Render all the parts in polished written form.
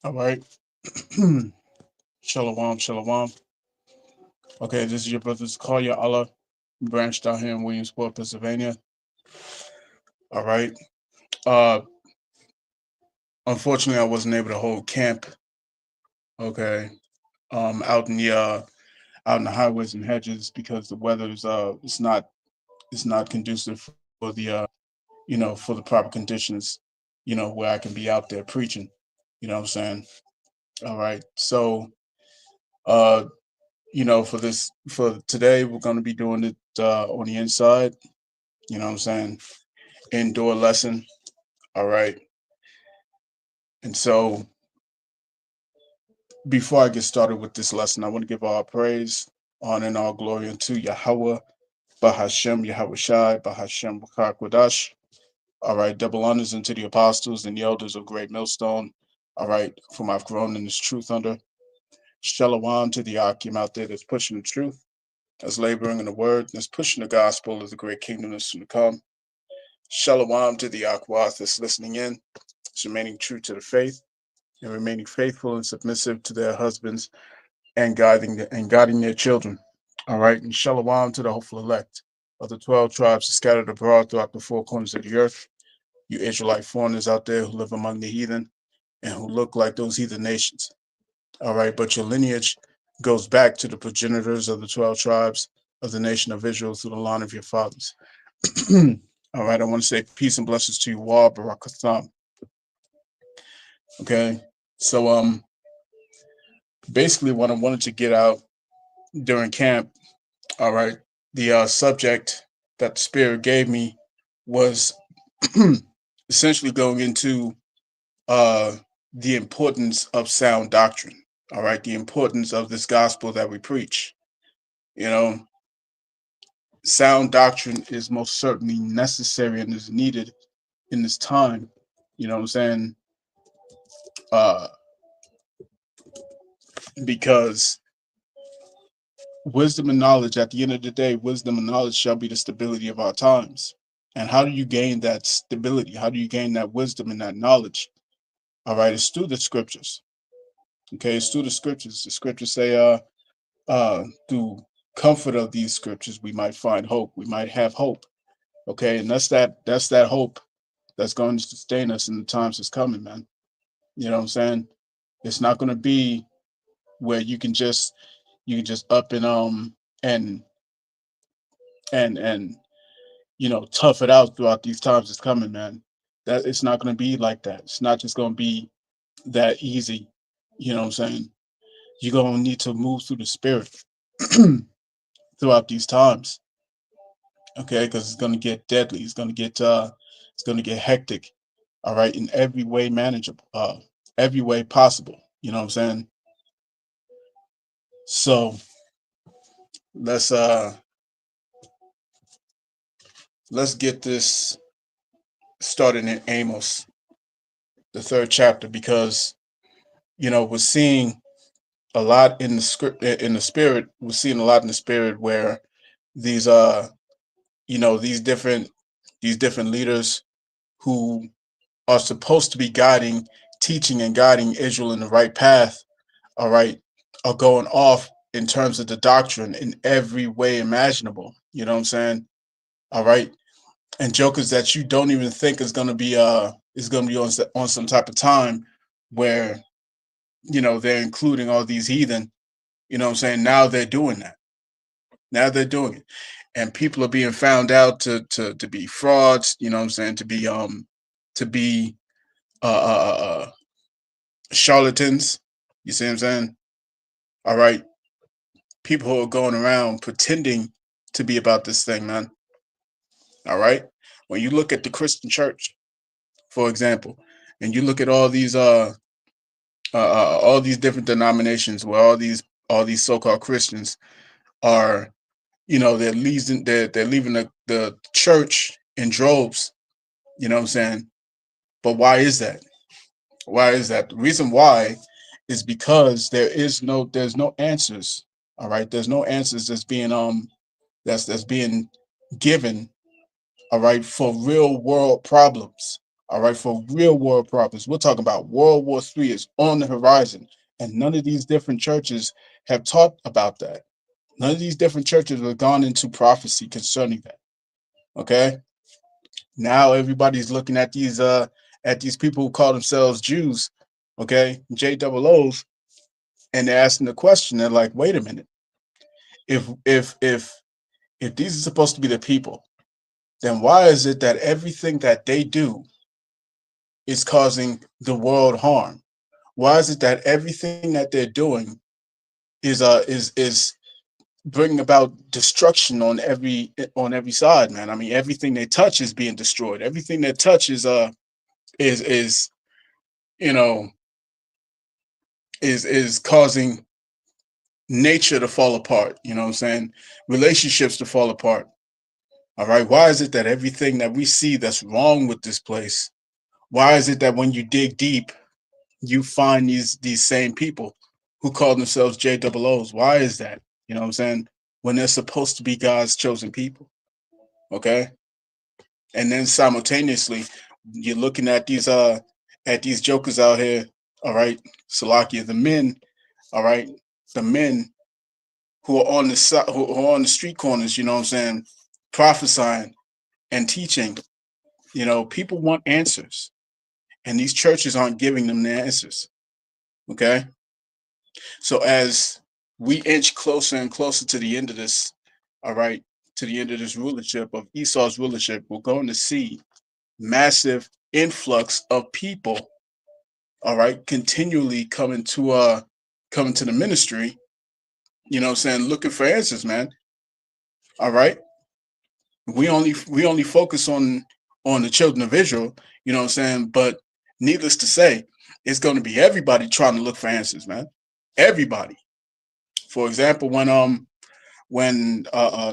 All right. Shalom, shalom. Okay, this is your brother's Kaya Allah, branched out here in Williamsport, Pennsylvania. All right. Uh, Unfortunately, I wasn't able to hold camp. Okay. Out in the highways and hedges because the weather's it's not conducive for the for the proper conditions. Where I can be out there preaching. You know what I'm saying? All right. So uh for today we're going to be doing it on the inside, you know what I'm saying, indoor lesson. All right. And so before I get started with this lesson, I want to give all praise, honor, and all glory unto Yahweh, Bahashem, Yahweh Shai, Bahashem, Wadash. All right. Double honors unto the apostles and the elders of Great Millstone. All right. Whom I've grown in this truth under. Shalom to the Akim out there that's pushing the truth, that's laboring in the word, that's pushing the gospel of the great kingdom that's to come. Shalom to the Akwath that's listening in, that's remaining true to the faith and remaining faithful and submissive to their husbands and guiding their children. All right, and shalom to the hopeful elect of the 12 tribes scattered abroad throughout the four corners of the earth. You Israelite foreigners out there who live among the heathen and who look like those heathen nations. All right, but your lineage goes back to the progenitors of the 12 tribes of the nation of Israel through the line of your fathers. All right, I want to say peace and blessings to you all, Barakatham. Okay, so basically what I wanted to get out during camp, all right, the subject that the Spirit gave me was essentially going into uh, the importance of sound doctrine. All right, the importance of this gospel that we preach. You know, sound doctrine is most certainly necessary and is needed in this time. You know what I'm saying? Uh, because wisdom and knowledge, at the end of the day, wisdom and knowledge shall be the stability of our times. And how do you gain that stability? How do you gain that wisdom and that knowledge? All right, it's through the scriptures. Okay, it's through the scriptures. The scriptures say, through comfort of these scriptures, we might find hope. We might have hope. Okay, and that's that hope that's going to sustain us in the times that's coming, man. You know what I'm saying? It's not going to be where you can just up and and tough it out throughout these times that's coming, man. That it's not going to be like that. It's not just going to be that easy. You know what I'm saying? You're going to need to move through the spirit throughout these times, okay? Because it's going to get deadly. It's going to get hectic. All right, in every way manageable, every way possible. You know what I'm saying? So let's uh let's get this started in Amos, the third chapter, because we're seeing a lot in the script, in the spirit. We're seeing a lot in the spirit where these these different leaders who are supposed to be guiding, teaching and guiding Israel in the right path, all right, are going off in terms of the doctrine in every way imaginable. You know what I'm saying? All right. And jokers that you don't even think is gonna be on some type of time where they're including all these heathen. You know what I'm saying? Now they're doing that. Now they're doing it. And people are being found out to be frauds, you know what I'm saying, to be uh, uh, uh, charlatans. You see what I'm saying? All right. People who are going around pretending to be about this thing, man. All right. When you look at the Christian church, for example, and you look at all these different denominations where all these so-called Christians are, they're leaving the church in droves. You know what I'm saying? But why is that? Why is that? The reason why is because there's no answers. All right, there's no answers that's being given. All right, for real world problems. All right, for real world problems. We're talking about World War III is on the horizon, and none of these different churches have taught about that. None of these different churches have gone into prophecy concerning that. Okay, now everybody's looking at these people who call themselves Jews, okay, J double O's, and they're asking the question. They're like, wait a minute, if these are supposed to be the people, then why is it that everything that they do is causing the world harm? Why is it that everything that they're doing is bringing about destruction on every side, man? I mean, everything they touch is being destroyed. Everything they touch is you know is causing nature to fall apart. You know what I'm saying? Relationships to fall apart. All right. Why is it that everything that we see that's wrong with this place? Why is it that when you dig deep, you find these same people who call themselves J double O's? Why is that? You know what I'm saying? When they're supposed to be God's chosen people. Okay. And then simultaneously, you're looking at these jokers out here, all right, Salakia, the men, all right, the men who are on the who are on the street corners, you know what I'm saying, prophesying and teaching. You know, people want answers, and these churches aren't giving them the answers. Okay, so as we inch closer and closer to the end of this, all right, to the end of this rulership of Esau's rulership, we're going to see massive influx of people, all right, continually coming to the ministry, you know what I'm saying, looking for answers, man. All right. We only focus on the children of Israel, you know what I'm saying? But needless to say, it's going to be everybody trying to look for answers, man. Everybody. For example, when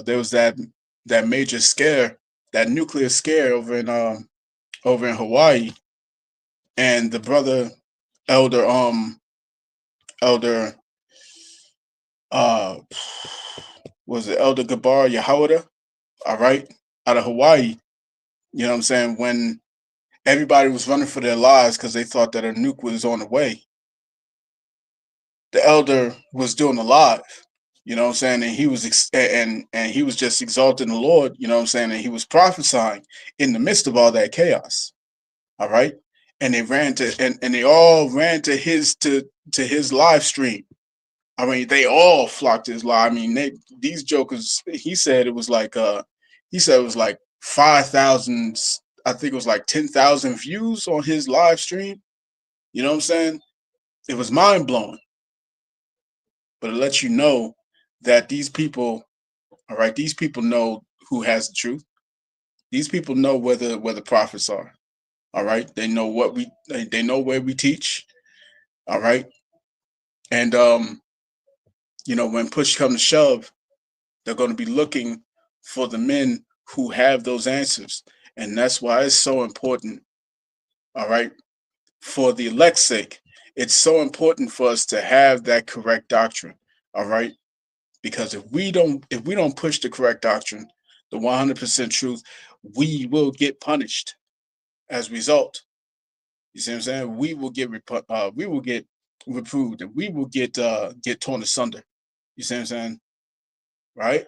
there was that major scare, that nuclear scare over in Hawaii, and the brother elder elder uh was it Elder Gabar Yahawada, all right, out of Hawaii, you know what I'm saying, when everybody was running for their lives because they thought that a nuke was on the way. The elder was doing a live, you know what I'm saying, and and he was just exalting the Lord, you know what I'm saying, and he was prophesying in the midst of all that chaos. All right, and they all ran to his live stream. I mean, they all flocked to his live. I mean, these jokers. He said it was like 5,000. I think it was like 10,000 views on his live stream. You know what I'm saying? It was mind blowing, but it lets you know that these people, all right, these people know who has the truth. These people know where the prophets are. All right, they know they know where we teach. All right, and you know, when push comes to shove, they're going to be looking for the men who have those answers, and that's why it's so important. All right, for the elect's sake, it's so important for us to have that correct doctrine. All right, because if we don't push the correct doctrine, the 100% truth, we will get punished as a result. You see what I'm saying? We will get reproved, and we will get torn asunder. You see what I'm saying? Right?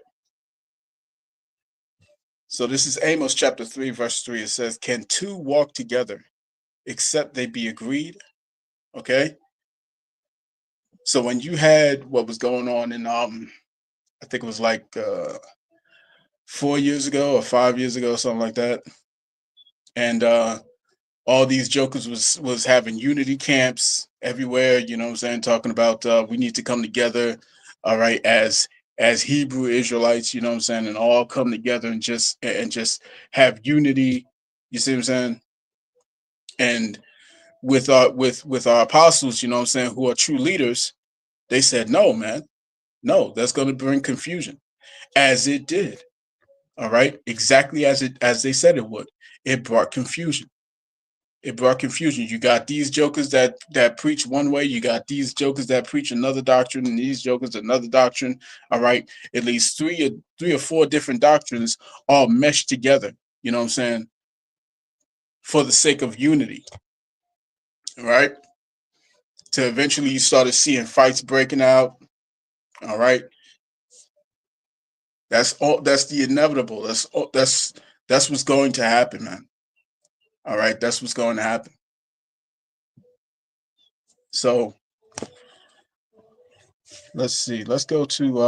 So this is Amos chapter 3, verse 3. It says, can two walk together except they be agreed? Okay. So when you had what was going on in I think it was like 4 years ago or 5 years ago, something like that. And all these jokers was having unity camps everywhere, you know what I'm saying, talking about we need to come together, all right, as Hebrew Israelites, you know what I'm saying, and all come together and just have unity, you see what I'm saying? And with our apostles, you know what I'm saying, who are true leaders, they said, no, man, no, that's going to bring confusion, as it did. All right, exactly as they said it would. It brought confusion. It brought confusion. You got these jokers that preach one way, you got these jokers that preach another doctrine, and these jokers another doctrine. All right, at least three or four different doctrines all meshed together. You know what I'm saying? for the sake of unity, right? To eventually you started seeing fights breaking out. All right. That's all. That's the inevitable. That's what's going to happen, man. All right. That's what's going to happen. So let's see. Let's go to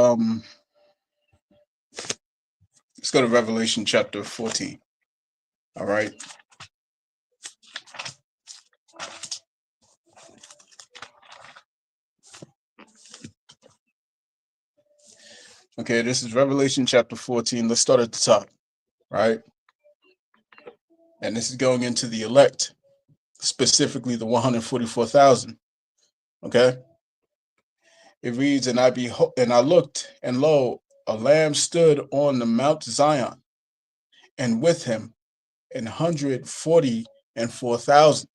Revelation chapter 14. All right. Okay, this is Revelation chapter 14. Let's start at the top, right? And this is going into the elect, specifically the 144,000. Okay. It reads, and I looked, and lo, a lamb stood on the Mount Zion, and with him 144,000,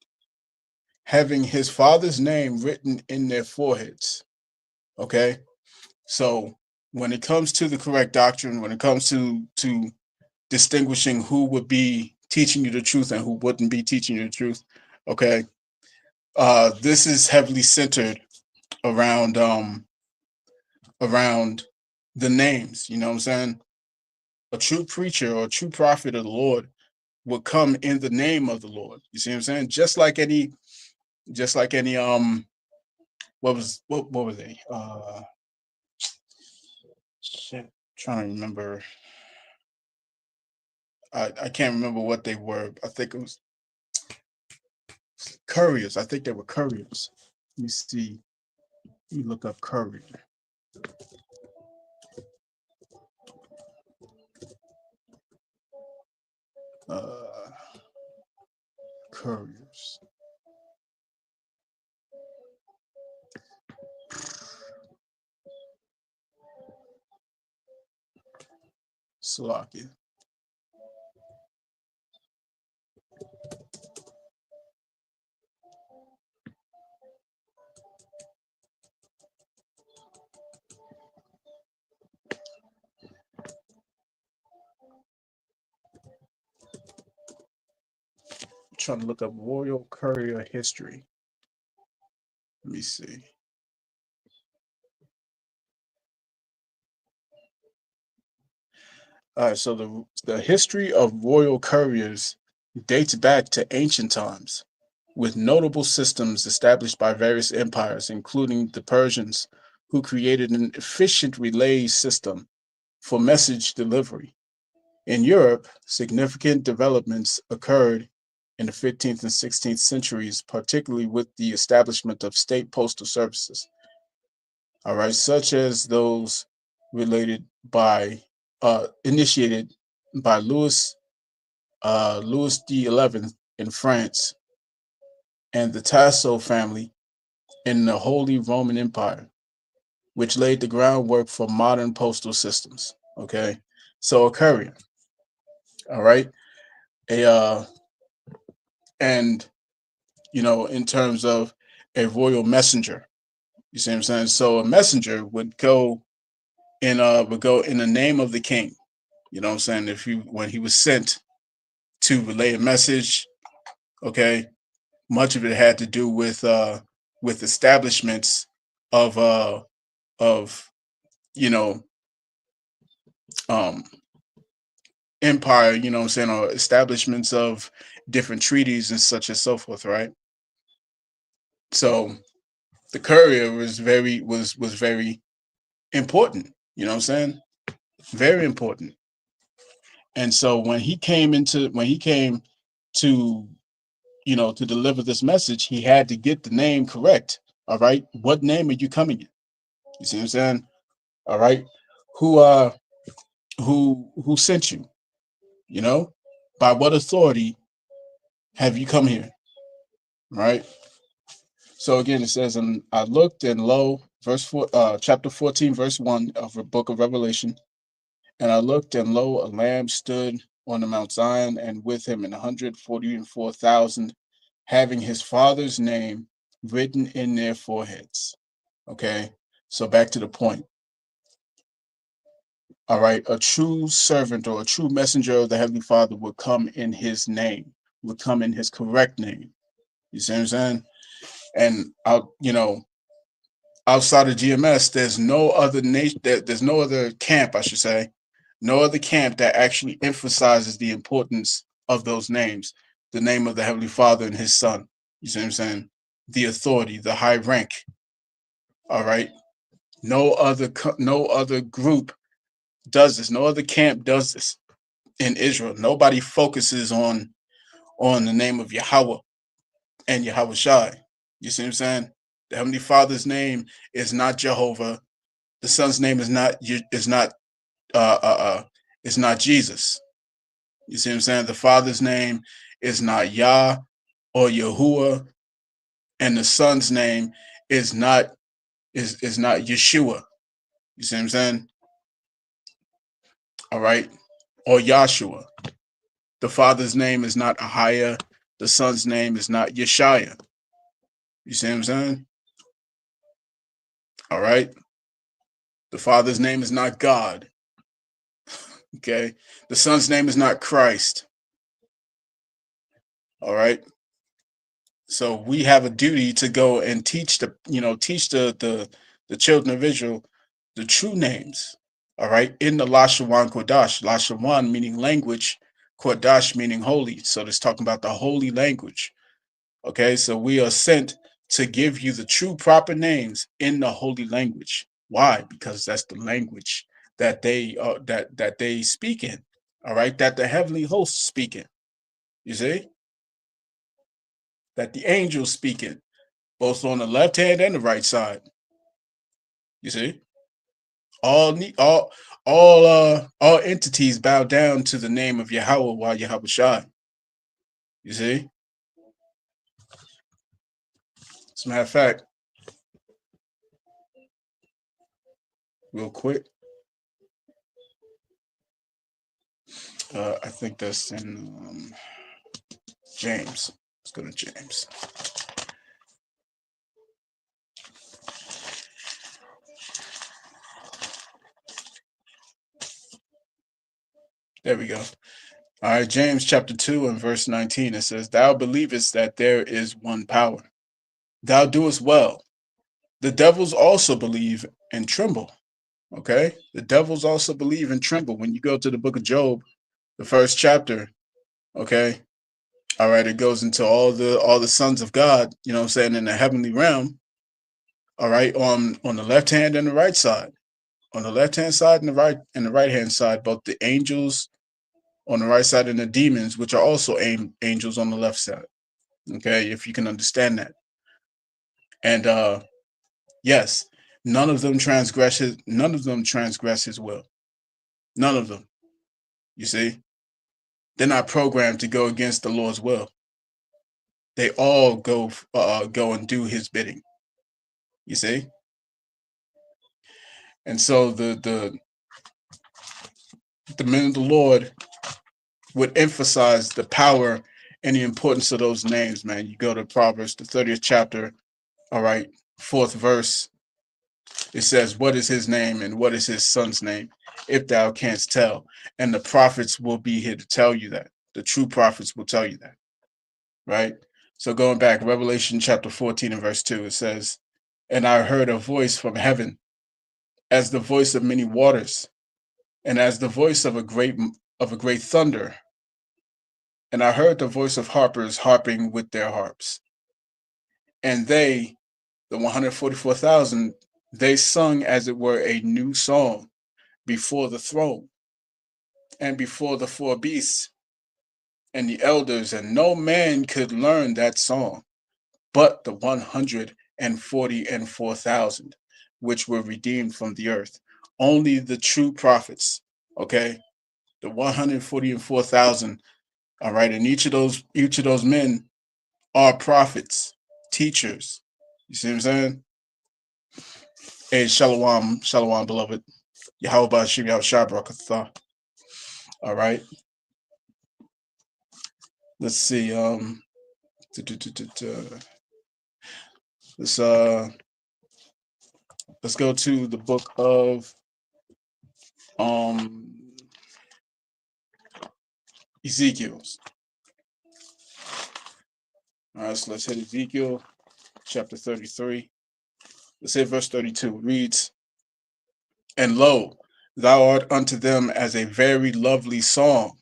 having his father's name written in their foreheads. Okay. So when it comes to the correct doctrine, when it comes to distinguishing who would be teaching you the truth and who wouldn't be teaching you the truth, okay, this is heavily centered around around the names. You know what I'm saying? A true preacher or a true prophet of the Lord would come in the name of the Lord. You see what I'm saying? Just like any what were they? Shit, trying to remember. I can't remember what they were. I think it was couriers. I think they were couriers. Let me see. Let me look up courier. Uh, couriers. Slovakia. Trying to look up royal courier history. Let me see. All right, so the history of royal couriers dates back to ancient times, with notable systems established by various empires, including the Persians, who created an efficient relay system for message delivery. In Europe, significant developments occurred in the 15th and 16th centuries, particularly with the establishment of state postal services, all right, such as those related by initiated by Louis the 11th in France and the Tasso family in the Holy Roman Empire, which laid the groundwork for modern postal systems. Okay, so a courier, all right, a and in terms of a royal messenger, you see what I'm saying? So a messenger would go in the name of the king. You know what I'm saying? If you when he was sent to relay a message, okay, much of it had to do with establishments of of you know um empire, you know what I'm saying, or establishments of different treaties and such and so forth, right? So the courier was very important, you know what I'm saying? Very important. And so when he came to to deliver this message, he had to get the name correct. All right. What name are you coming in? You see what I'm saying? All right. Who who sent you? You know? By what authority have you come here? Right? So again it says, and I looked, and lo, chapter 14, verse 1 of the book of Revelation. And I looked, and lo, a lamb stood on the Mount Zion, and with him 144,000, having his father's name written in their foreheads. Okay, so back to the point. All right, a true servant or a true messenger of the Heavenly Father would come in his name, would come in his correct name. You see what I'm saying? And out, outside of GMS, there's no other nation. There's no other camp, I should say, no other camp that actually emphasizes the importance of those names, the name of the Heavenly Father and His Son. You see what I'm saying? The authority, the high rank. All right. No other group does this. No other camp does this in Israel. Nobody focuses on the name of Yahweh and Yahweh Shai. You see what I'm saying? The Heavenly Father's name is not Jehovah. The Son's name uh, uh, uh, is not Jesus. You see what I'm saying? The Father's name is not Yah or Yahuwah, and the Son's name is not Yeshua. You see what I'm saying? All right, or Yahshua. The Father's name is not Ahiah. The Son's name is not Yeshaya. You see what I'm saying? All right. The Father's name is not God. Okay. The Son's name is not Christ. All right. So we have a duty to go and teach the children of Israel the true names. All right, in the Lashawan Kodash, Lashawan meaning language, Kodash meaning holy. So it's talking about the holy language. Okay, so we are sent to give you the true proper names in the holy language. Why? Because that's the language that they speak in. All right, that the heavenly hosts speak in. You see, that the angels speak in, both on the left hand and the right side. You see, all all entities bow down to the name of Yahweh while Yahweh Shai. You see, as a matter of fact, real quick, I think that's in James. Let's go to James. There we go. All right, James chapter 2 and verse 19, it says, Thou believest that there is one power. Thou doest well. The devils also believe and tremble. Okay? The devils also believe and tremble. When you go to the book of Job, the first chapter, okay? All right, it goes into all the sons of God, you know what I'm saying, in the heavenly realm, all right, on the left hand and the right side. On the left hand side and the right hand side, both the angels on the right side and the demons, which are also angels on the left side. Okay, if you can understand that. And yes, none of them transgress his will. None of them. You see? They're not programmed to go against the Lord's will. They all go and do his bidding. You see? And so the men of the Lord would emphasize the power and the importance of those names, man. You go to Proverbs, the 30th chapter, all right, 4th verse. It says, What is his name and what is his son's name, if thou canst tell? And the prophets will be here to tell you that. The true prophets will tell you that. Right? So going back, Revelation chapter 14 and verse 2, it says, And I heard a voice from heaven, as the voice of many waters, and as the voice of a great thunder. And I heard the voice of harpers harping with their harps. And they, the 144,000, they sung as it were a new song before the throne and before the four beasts and the elders, and no man could learn that song but the 144,000 which were redeemed from the earth. Only the true prophets, okay? The 144,000, all right, and each of those men are prophets, teachers. You see what I'm saying? Hey, shalom, shalom, beloved. Yahweh Bashim Yahushua Barakatah. All right. Let's see. Let's go to the book of Ezekiel. All right, so let's hit Ezekiel chapter 33. Let's hit verse 32. It reads, "And lo, thou art unto them as a very lovely song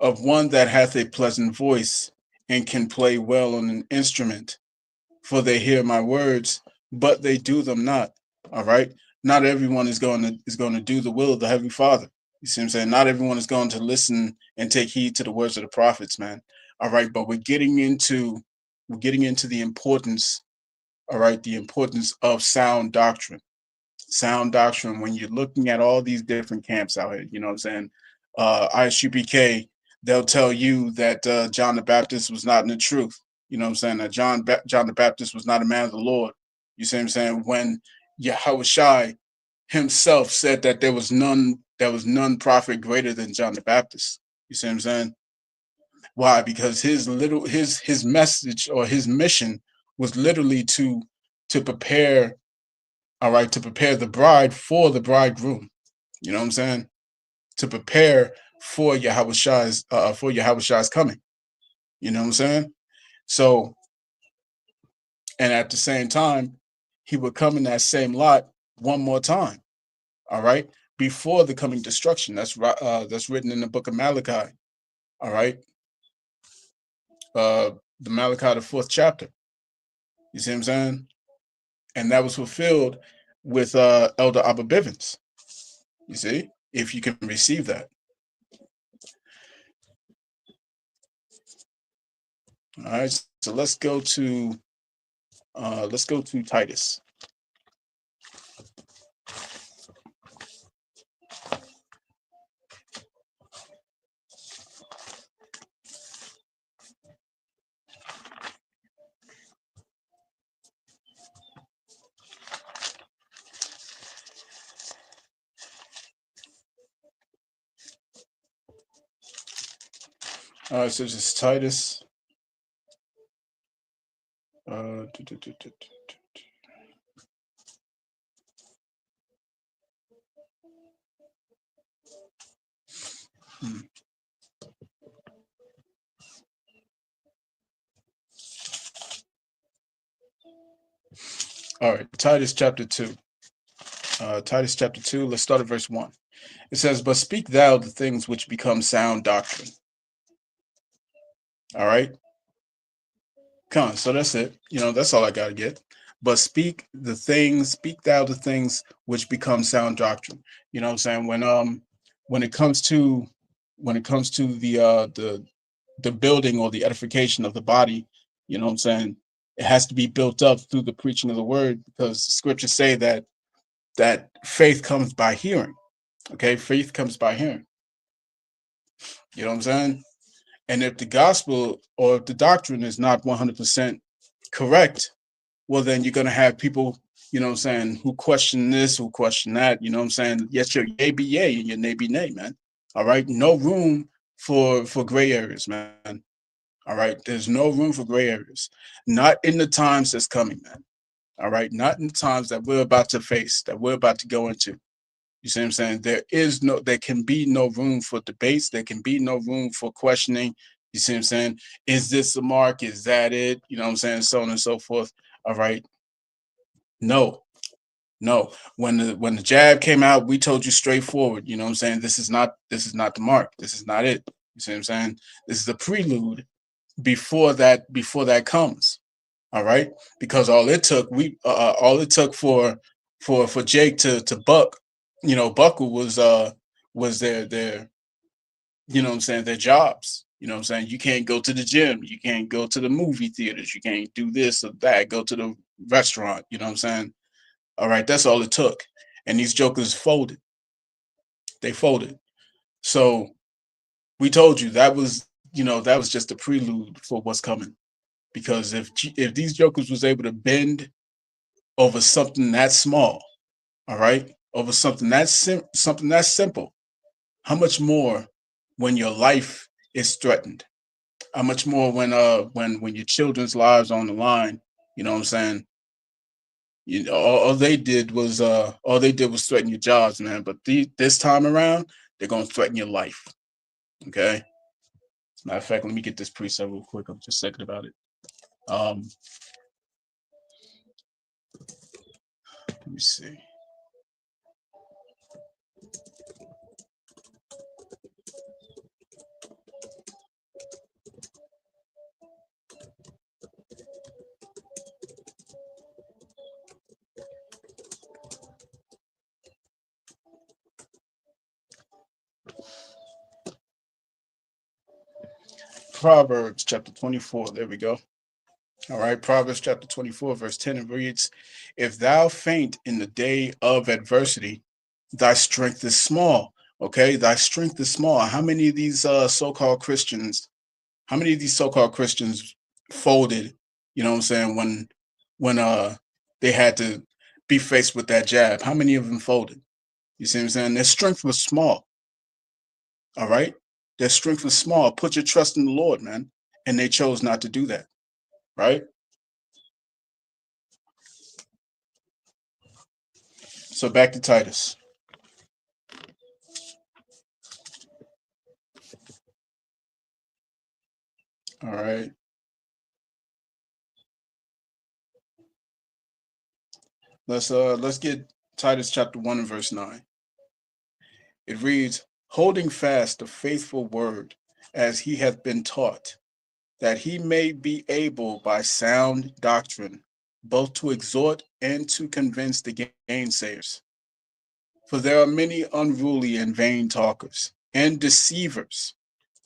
of one that hath a pleasant voice and can play well on an instrument. For they hear my words, but they do them not." All right. Not everyone is going to do the will of the Heavenly Father. You see what I'm saying? Not everyone is going to listen and take heed to the words of the prophets, man. All right, but we're getting into the importance, all right, the importance of sound doctrine. Sound doctrine when you're looking at all these different camps out here, you know what I'm saying? ISUPK, they'll tell you that John the Baptist was not in the truth. You know what I'm saying? That John the Baptist was not a man of the Lord. You see what I'm saying? When Yahweh Shai himself said that there was none prophet greater than John the Baptist. You see what I'm saying? Why? Because his message or his mission was literally to prepare, all right, to prepare the bride for the bridegroom. You know what I'm saying? To prepare for Yahweh Shai's coming. You know what I'm saying? So, and at the same time, he would come in that same lot one more time. All right, before the coming destruction. That's written in the book of Malachi. All right, uh, the Malachi, the fourth chapter. You see what I'm saying? And that was fulfilled with Elder Abba Bivens. You see, if you can receive that. All right, so let's go to Titus. All right, so this is Titus. Uh, do, do, do, do, do. Hmm. All right, Titus chapter 2. Titus chapter 2, let's start at verse 1. It says, "But speak thou the things which become sound doctrine." All right, come on, so that's it. That's all I got to get. But speak thou the things which become sound doctrine. You know what I'm saying? When it comes to the building or the edification of the body, you know what I'm saying? It has to be built up through the preaching of the word, because scriptures say that faith comes by hearing. Okay, faith comes by hearing. You know what I'm saying? And if the gospel or if the doctrine is not 100% correct, well, then you're going to have people, you know what I'm saying, who question this, who question that. You know what I'm saying? Yes, your yay be yay and your nay be nay, man. All right. No room for gray areas, man. All right. There's no room for gray areas. Not in the times that's coming, man. All right. Not in the times that we're about to face, that we're about to go into. You see what I'm saying? There can be no room for debates. There can be no room for questioning. You see what I'm saying? Is this the mark? Is that it? You know what I'm saying? So on and so forth. All right. No, no. When the jab came out, we told you straightforward. You know what I'm saying? This is not the mark. This is not it. You see what I'm saying? This is a prelude before that comes. All right, because all it took for Jake to buck, buckle was their you know what I'm saying, their jobs. You know what I'm saying? You can't go to the gym, you can't go to the movie theaters, you can't do this or that, go to the restaurant. You know what I'm saying? All right, that's all it took, and these jokers folded. They folded. So we told you that was just a prelude for what's coming. Because if these jokers was able to bend over something that small, all right, over something that's simple, how much more when your life is threatened? How much more when your children's lives are on the line? You know what I'm saying? All they did was threaten your jobs, man. But this time around, they're gonna threaten your life. Okay. Matter of fact, let me get this preset real quick. I'm just thinking about it. Um, let me see. Proverbs chapter 24. There we go. All right. Proverbs chapter 24, verse 10, it reads, If thou faint in the day of adversity, thy strength is small. Okay. Thy strength is small. How many of these so-called Christians, how many of these so-called Christians folded, you know what I'm saying, when they had to be faced with that jab? How many of them folded? You see what I'm saying? Their strength was small. All right. Their strength was small. Put your trust in the Lord, man. And they chose not to do that. Right. So back to Titus. All right. Let's get Titus chapter 1 and verse 9. It reads, holding fast the faithful word as he hath been taught, that he may be able by sound doctrine both to exhort and to convince the gainsayers. For there are many unruly and vain talkers and deceivers,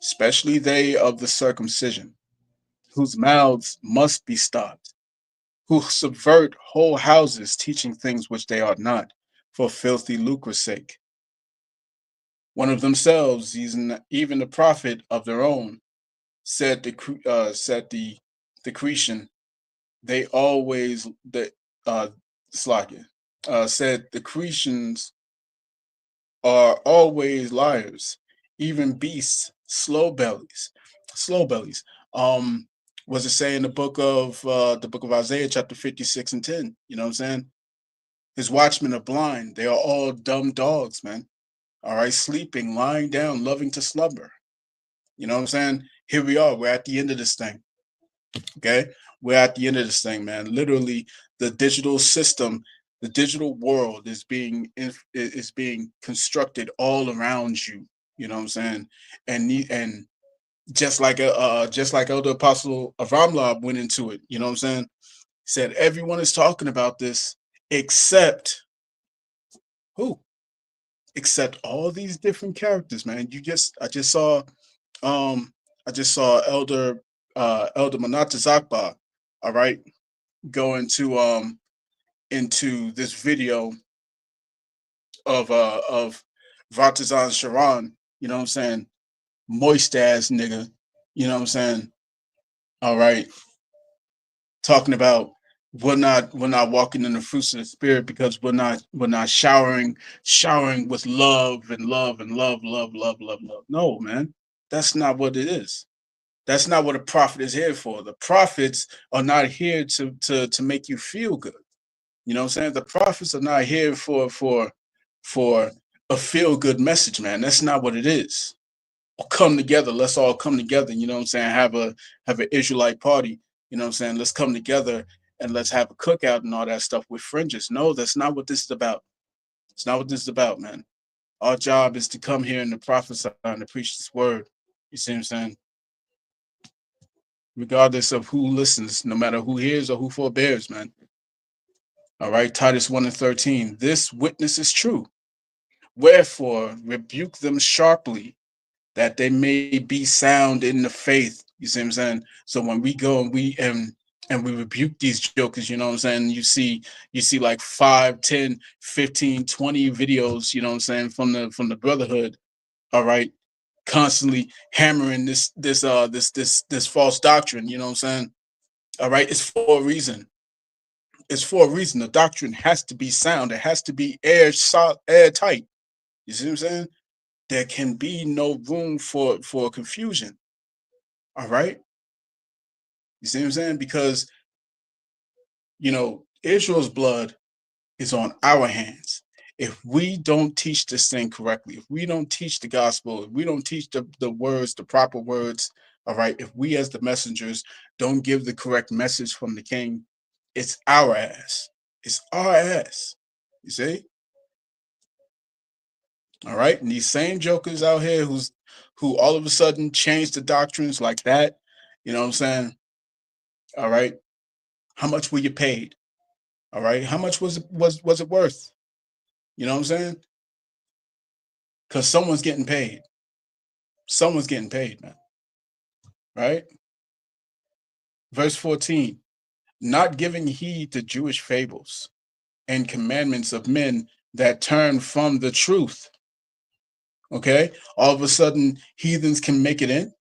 especially they of the circumcision, whose mouths must be stopped, who subvert whole houses, teaching things which they ought not, for filthy lucre's sake. One of themselves, even the prophet of their own, said the Cretan, they always the Slakia, said the Cretans are always liars, even beasts, slow bellies. Um, was it say in the book of Isaiah, chapter 56 and 10? You know what I'm saying? His watchmen are blind. They are all dumb dogs, man. All right, sleeping, lying down, loving to slumber. You know what I'm saying? Here we are. We're at the end of this thing. Okay, we're at the end of this thing, man. Literally, the digital system, the digital world is being constructed all around you. You know what I'm saying? And just like Elder Apostle Avramlab went into it. You know what I'm saying? He said everyone is talking about this except who? Except all these different characters, man. Um I just saw Elder Manata Zakba, all right, go into this video of Vartazan Sharon, you know what I'm saying? Moist ass nigga, you know what I'm saying? All right, talking about we're not walking in the fruits of the spirit because we're not showering with love and love and love. No, man, that's not what it is. That's not what a prophet is here for. The prophets are not here to make you feel good. You know what I'm saying? The prophets are not here for a feel good message, man. That's not what it is. Come together. Let's all come together. You know what I'm saying? Have an Israelite party. You know what I'm saying? Let's come together and let's have a cookout and all that stuff with fringes. No, that's not what this is about. It's not what this is about, man. Our job is to come here and to prophesy and to preach this word. You see what I'm saying? Regardless of who listens, no matter who hears or who forbears, man. All right, Titus 1 and 13. This witness is true. Wherefore, rebuke them sharply, that they may be sound in the faith. You see what I'm saying? So when we go and we rebuke these jokers, you know what I'm saying? You see like 5, 10, 15, 20 videos, you know what I'm saying, from the brotherhood, all right, constantly hammering this false doctrine, you know what I'm saying? All right, it's for a reason. It's for a reason. The doctrine has to be sound. It has to be airtight. You see what I'm saying? There can be no room for confusion. All right. You see what I'm saying? Because Israel's blood is on our hands. If we don't teach this thing correctly, if we don't teach the gospel, if we don't teach the words, the proper words, All right. If we as the messengers don't give the correct message from the king, it's our ass. It's our ass. You see? All right. And these same jokers out here who all of a sudden change the doctrines like that, you know what I'm saying? All right. How much were you paid? All right. How much was it worth? You know what I'm saying? Because someone's getting paid. Someone's getting paid, man. Right? Verse 14, not giving heed to Jewish fables and commandments of men that turn from the truth. Okay. All of a sudden, heathens can make it in.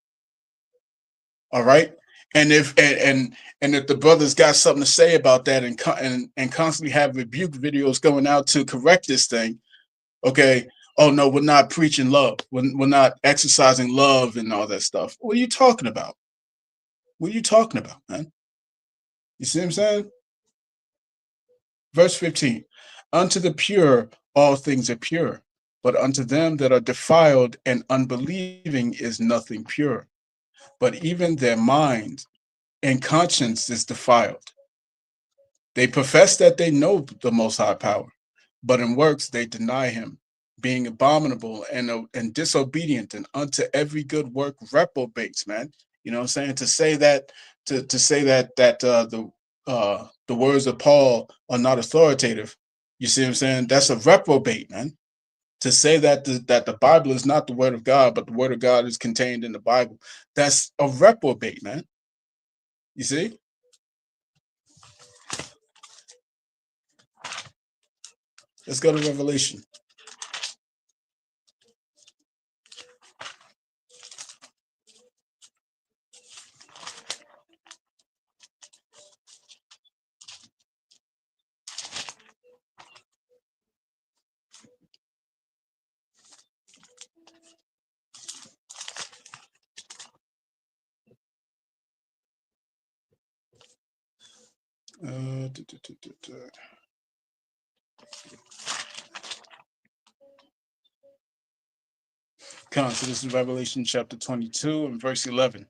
All right. And if the brothers got something to say about that and constantly have rebuke videos going out to correct this thing, okay. Oh no, we're not preaching love. We're not exercising love and all that stuff. What are you talking about? What are you talking about, man? You see what I'm saying? Verse 15, unto the pure all things are pure, but unto them that are defiled and unbelieving is nothing pure, but even their mind and conscience is defiled. They profess that they know the Most High Power, but in works they deny him, being abominable and disobedient, and unto every good work reprobates, man. You know what I'm saying? To say that to say the words of Paul are not authoritative, you see what I'm saying? That's a reprobate, man. To say that the Bible is not the word of God, but the word of God is contained in the Bible, that's a reprobate, man. You see? Let's go to Revelation. Uh, duh, duh, duh, duh, Come, so this is Revelation chapter 22 and verse 11.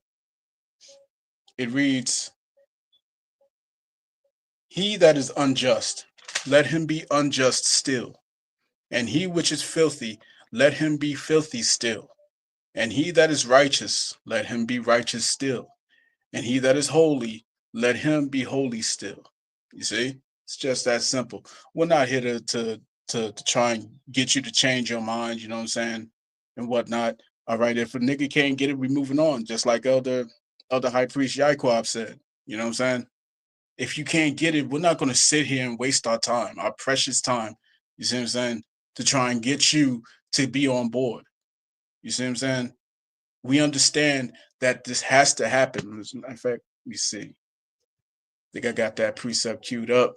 It reads, he that is unjust, let him be unjust still. And he which is filthy, let him be filthy still. And he that is righteous, let him be righteous still. And he that is holy, let him be holy still. You see? It's just that simple. We're not here to try and get you to change your mind, you know what I'm saying? And whatnot. All right. If a nigga can't get it, we moving on. Just like Elder High Priest Yaquab said. You know what I'm saying? If you can't get it, we're not going to sit here and waste our time, our precious time. You see what I'm saying? To try and get you to be on board. You see what I'm saying? We understand that this has to happen. As a matter of fact, let me see. I think I got that precept queued up.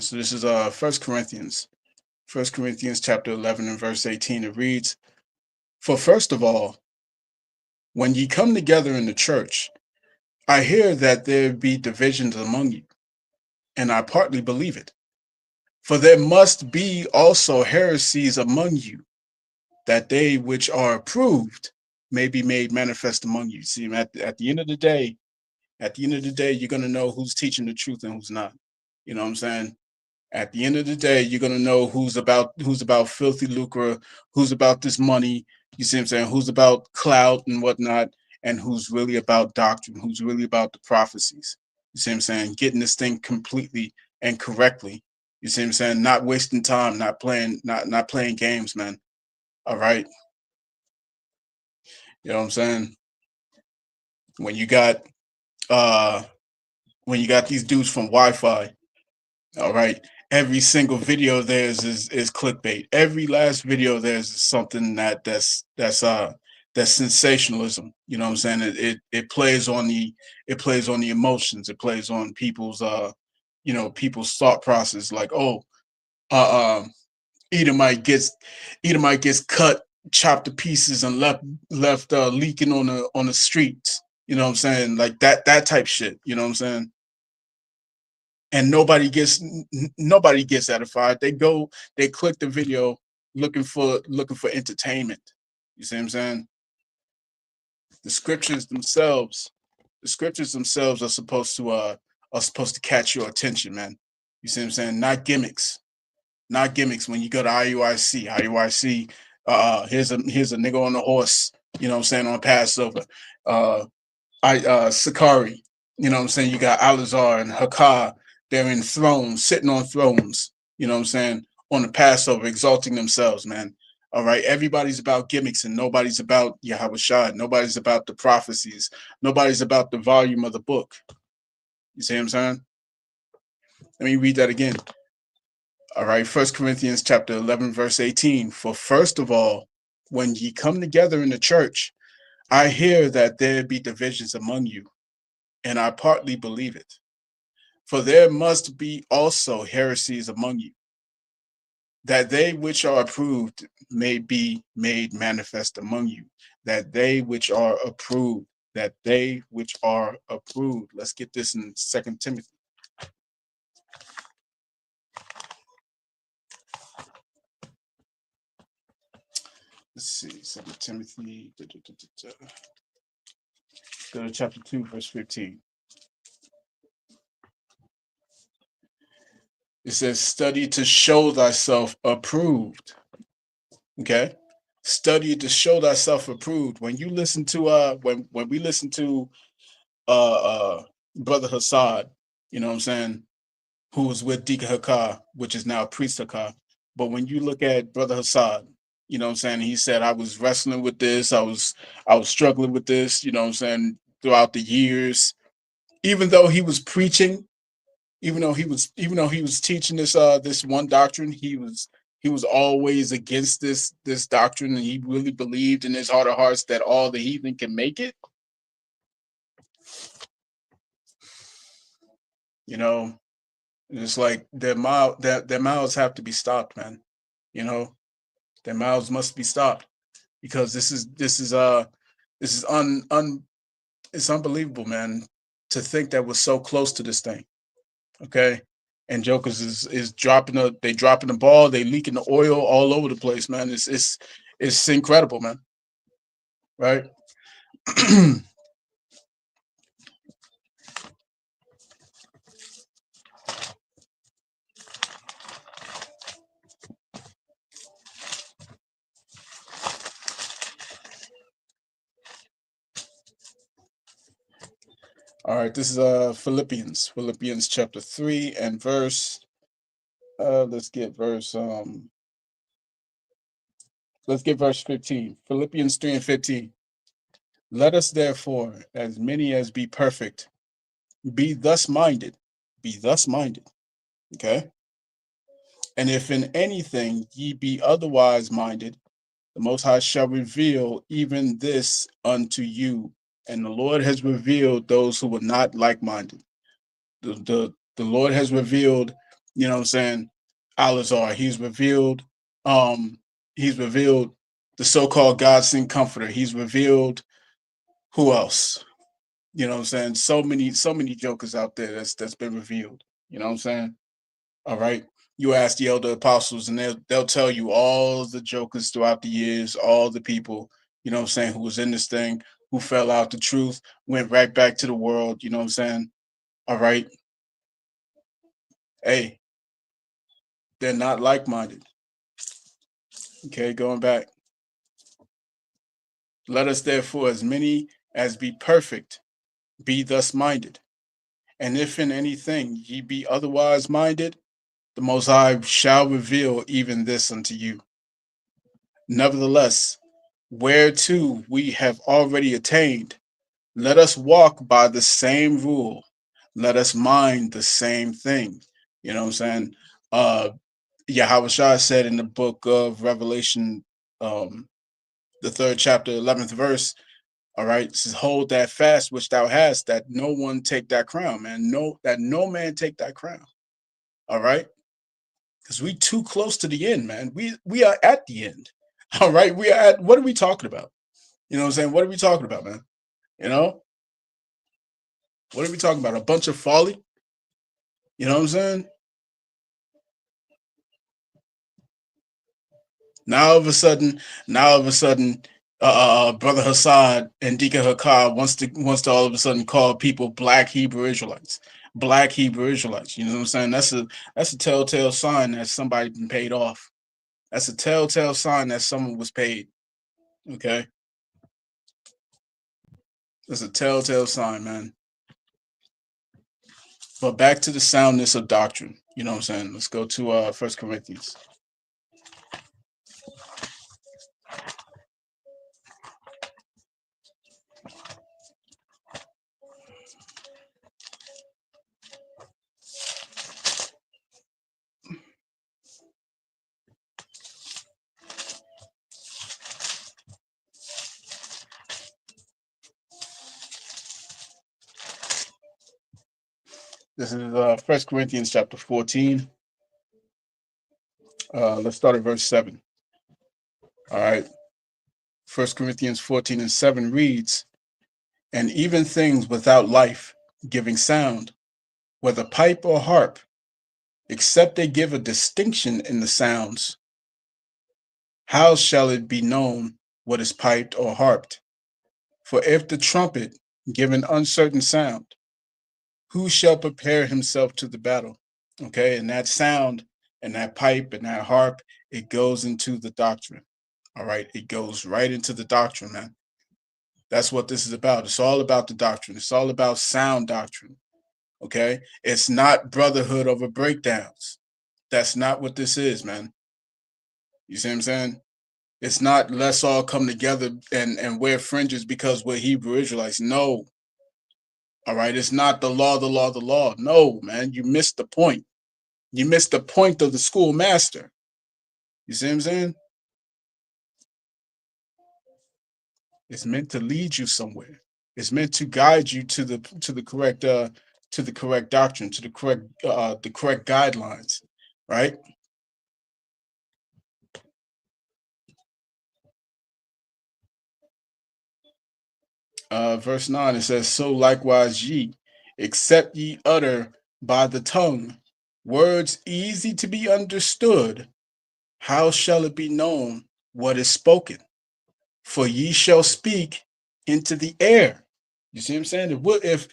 So this is First Corinthians chapter 11 and verse 18. It reads, for first of all, when ye come together in the church, I hear that there be divisions among you, and I partly believe it. For there must be also heresies among you, that they which are approved may be made manifest among you. See, at the end of the day, you're gonna know who's teaching the truth and who's not. You know what I'm saying? At the end of the day, you're gonna know who's about filthy lucre, who's about this money. You see what I'm saying? Who's about clout and whatnot, and who's really about doctrine, who's really about the prophecies. You see what I'm saying? Getting this thing completely and correctly. You see what I'm saying? Not wasting time, not playing games, man. All right. You know what I'm saying? When you got uh when you got these dudes from Wi-Fi, all right, every single video of theirs is clickbait. Every last video of theirs is something that's sensationalism. You know what I'm saying? It plays on the emotions. It plays on people's people's thought process, like, oh, uh, Edomite gets Edomite gets cut, chopped to pieces, and left leaking on the streets. You know what I'm saying? Like that type shit. You know what I'm saying? And nobody gets edified. They click the video looking for entertainment. You see what I'm saying? The scriptures themselves, the scriptures themselves are supposed to catch your attention, man. You see what I'm saying? Not gimmicks. Not gimmicks. When you go to IUIC, here's a nigga on a horse, you know what I'm saying, on Passover. Sakari, you know what I'm saying? You got Alazar and Hakar, they're in thrones, sitting on thrones, you know what I'm saying, on the Passover, exalting themselves, man. All right. Everybody's about gimmicks and nobody's about Yahweh Shai. Nobody's about the prophecies. Nobody's about the volume of the book. You see what I'm saying? Let me read that again. All right, 1 Corinthians chapter 11, verse 18. For first of all, when ye come together in the church, I hear that there be divisions among you, and I partly believe it. For there must be also heresies among you, that they which are approved may be made manifest among you, that they which are approved, that they which are approved. Let's get this in 2 Timothy. Let's see, 2 Timothy. Go to chapter 2, verse 15. It says, study to show thyself approved. Okay. Study to show thyself approved. When you listen to when we listen to Brother Hassad, you know what I'm saying, who was with Deacon Hakar, which is now Priest Hakar. But when you look at Brother Hassad, you know what I'm saying, he said, I was wrestling with this, I was struggling with this, you know what I'm saying, throughout the years. Even though he was preaching, even though he was teaching this one doctrine, he was always against this doctrine, and he really believed in his heart of hearts that all the heathen can make it. You know, and it's like their mouths have to be stopped, man. You know, their mouths must be stopped, because this is it's unbelievable, man, to think that we're so close to this thing. Okay. And Jokers is dropping the ball, they leaking the oil all over the place, man. It's incredible, man. Right? All right, this is Philippians chapter 3 and verse let's get verse 15. Philippians 3 and 15. Let us therefore, as many as be perfect, be thus minded. Be thus minded. Okay. And if in anything ye be otherwise minded, the Most High shall reveal even this unto you. And the Lord has revealed those who were not like minded. The Lord has revealed, you know what I'm saying, Alazar. He's revealed the so-called God sent comforter. He's revealed who else? You know what I'm saying? So many jokers out there that's been revealed. You know what I'm saying? All right. You ask the elder apostles, and they'll tell you all the jokers throughout the years, all the people, you know what I'm saying, who was in this thing, who fell out the truth, went right back to the world, you know what I'm saying? All right. Hey, they're not like-minded. Okay, going back. Let us therefore, as many as be perfect, be thus minded. And if in anything ye be otherwise minded, the Most High shall reveal even this unto you. Nevertheless, whereto we have already attained, let us walk by the same rule. Let us mind the same thing. You know what I'm saying? Yahweh Shah said in the book of Revelation, the 3rd chapter, 11th verse, all right, it says, hold that fast which thou hast, that no one take that crown, man. That no man take that crown. All right, because we too close to the end, man. We are at the end. All right, we are at. What are we talking about? You know what I'm saying? What are we talking about, man? You know, what are we talking about? A bunch of folly. You know what I'm saying? Now all of a sudden, now all of a sudden, Brother Hassad and Deacon Hakar wants to all of a sudden call people Black Hebrew Israelites, Black Hebrew Israelites. You know what I'm saying? That's a telltale sign that somebody been paid off. That's a telltale sign that someone was paid. Okay, that's a telltale sign, man. But back to the soundness of doctrine. You know what I'm saying? Let's go to First Corinthians. This is First Corinthians chapter 14. Let's start at verse 7. All right. First Corinthians 14 and 7 reads, and even things without life giving sound, whether pipe or harp, except they give a distinction in the sounds, how shall it be known what is piped or harped? For if the trumpet give an uncertain sound, who shall prepare himself to the battle? Okay, and that sound and that pipe and that harp, it goes into the doctrine. All right, it goes right into the doctrine, man. That's what this is about. It's all about the doctrine. It's all about sound doctrine. Okay, it's not brotherhood over breakdowns. That's not what this is, man. You see what I'm saying? It's not let's all come together and wear fringes because we're Hebrew Israelites. No. All right, it's not the law, the law, the law. No, man, you missed the point. You missed the point of the schoolmaster. You see what I'm saying? It's meant to lead you somewhere. It's meant to guide you to the correct doctrine, to the correct guidelines, right? Verse 9, it says, so likewise ye, except ye utter by the tongue words easy to be understood, how shall it be known what is spoken? For ye shall speak into the air. You see what I'm saying? If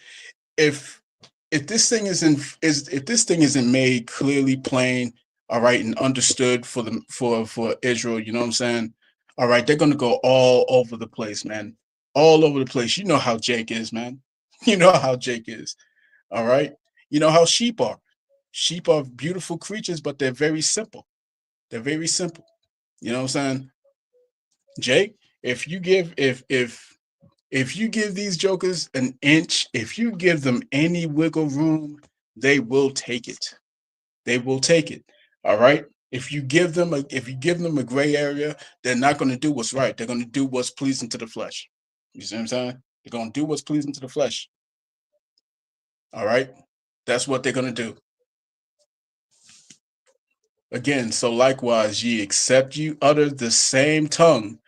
if this thing is if this thing isn't made clearly plain, all right, and understood for the for Israel, you know what I'm saying? All right, they're gonna go all over the place, man. All over the place. You know how Jake is, man. You know how Jake is. All right. You know how sheep are. Sheep are beautiful creatures, but they're very simple. They're very simple. You know what I'm saying? Jake, if you give these jokers an inch, if you give them any wiggle room, they will take it. They will take it. All right. If you give them a gray area, they're not going to do what's right. They're going to do what's pleasing to the flesh. You see what I'm saying? They're going to do what's pleasing to the flesh. All right. That's what they're going to do. Again, so likewise, ye except you utter the same tongue